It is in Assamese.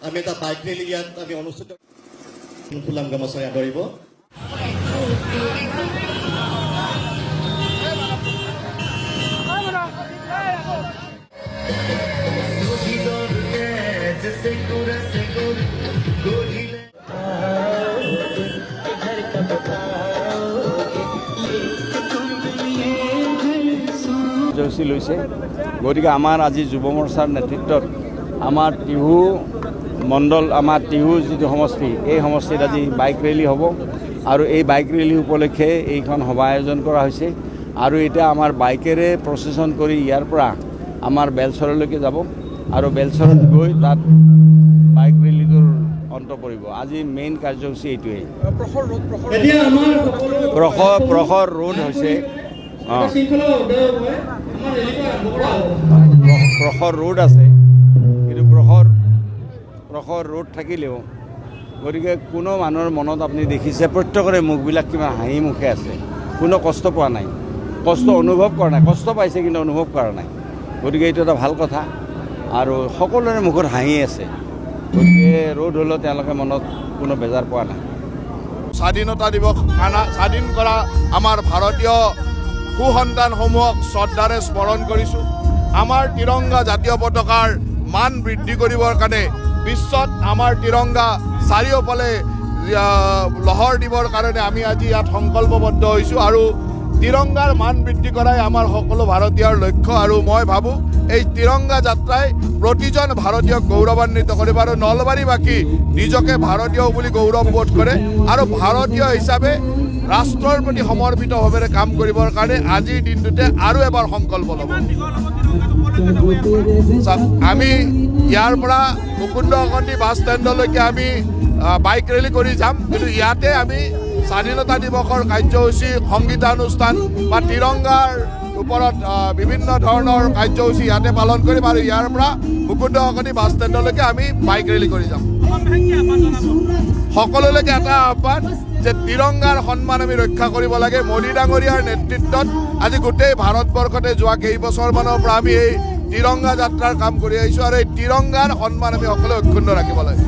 আমি এটা বাইক ৰেলী ইয়াত আমি অনুষ্ঠিত ফুলাম গামোচাৰে আদৰিব। কাৰ্যসূচী লৈছে। গতিকে আমাৰ আজি যুৱ মৰ্চাৰ নেতৃত্বত আমাৰ টিহু মণ্ডল, আমাৰ টিহু যিটো সমষ্টি, এই সমষ্টিত আজি বাইক ৰেলী হ'ব আৰু এই বাইক ৰেলী উপলক্ষে এইখন সভা আয়োজন কৰা হৈছে। আৰু এতিয়া আমাৰ বাইকেৰে প্ৰচেছন কৰি ইয়াৰ পৰা আমাৰ বেলচৰলৈকে যাব আৰু বেলচৰত গৈ তাত বাইক ৰেলীটোৰ অন্ত পৰিব। আজি মেইন কাৰ্যসূচী এইটোৱেই। প্ৰখৰ ৰোড হৈছে প্ৰখৰ ৰোড আছে, কিন্তু প্ৰখৰ ৰোড থাকিলেও গতিকে কোনো মানুহৰ মনত আপুনি দেখিছে প্ৰত্যেকৰে মুখবিলাক কিমান হাঁহি মুখে আছে, কোনো কষ্ট পোৱা নাই, কষ্ট অনুভৱ কৰা নাই, কষ্ট পাইছে কিন্তু অনুভৱ কৰা নাই। গতিকে এইটো এটা ভাল কথা আৰু সকলোৰে মুখত হাঁহি আছে। গতিকে ৰোড হ'লেও তেওঁলোকে মনত কোনো বেজাৰ পোৱা নাই। স্বাধীনতা দিৱস স্বাধীন কৰা আমাৰ ভাৰতীয় সুসন্তানসমূহক শ্ৰদ্ধাৰে স্মৰণ কৰিছোঁ। আমাৰ তিৰংগা জাতীয় পতাকাৰ মান বৃদ্ধি কৰিবৰ কাৰণে বিশ্বত আমাৰ তিৰংগা চাৰিওফালে লহৰ দিবৰ কাৰণে আমি আজি ইয়াত সংকল্পবদ্ধ হৈছোঁ আৰু তিৰংগাৰ মান বৃদ্ধি কৰাই আমাৰ সকলো ভাৰতীয়ৰ লক্ষ্য। আৰু মই ভাবোঁ এই তিৰংগা যাত্ৰাই প্ৰতিজন ভাৰতীয়ক গৌৰৱান্বিত কৰিব আৰু নলবাৰীবাসী নিজকে ভাৰতীয় বুলি গৌৰৱবোধ কৰে আৰু ভাৰতীয় হিচাপে ৰাষ্ট্ৰৰ প্ৰতি সমৰ্পিতভাৱে কাম কৰিবৰ কাৰণে আজিৰ দিনটোতে আৰু এবাৰ সংকল্প ল'ব। আমি ইয়াৰ পৰা মুকুন্দ অকন্তি বাছ ষ্টেণ্ডলৈকে আমি বাইক ৰেলী কৰি যাম, কিন্তু ইয়াতে আমি স্বাধীনতা দিৱসৰ কাৰ্যসূচী, সংগীতানুষ্ঠান বা তিৰংগাৰ ওপৰত বিভিন্ন ধৰণৰ কাৰ্যসূচী ইয়াতে পালন কৰিম আৰু ইয়াৰ পৰা মুকুন্দ অকন্তি বাছ ষ্টেণ্ডলৈকে আমি বাইক ৰেলী কৰি যাম। সকলোলৈকে এটা আহ্বান যে তিৰংগাৰ সন্মান আমি ৰক্ষা কৰিব লাগে। মোদী ডাঙৰীয়াৰ নেতৃত্বত আজি গোটেই ভাৰতবৰ্ষতে যোৱা কেইবছৰমানৰ পৰা আমি এই তিৰংগা যাত্ৰাৰ কাম কৰি আহিছোঁ আৰু এই তিৰংগাৰ সন্মান আমি সকলোৱে অক্ষুণ্ণ ৰাখিব লাগে।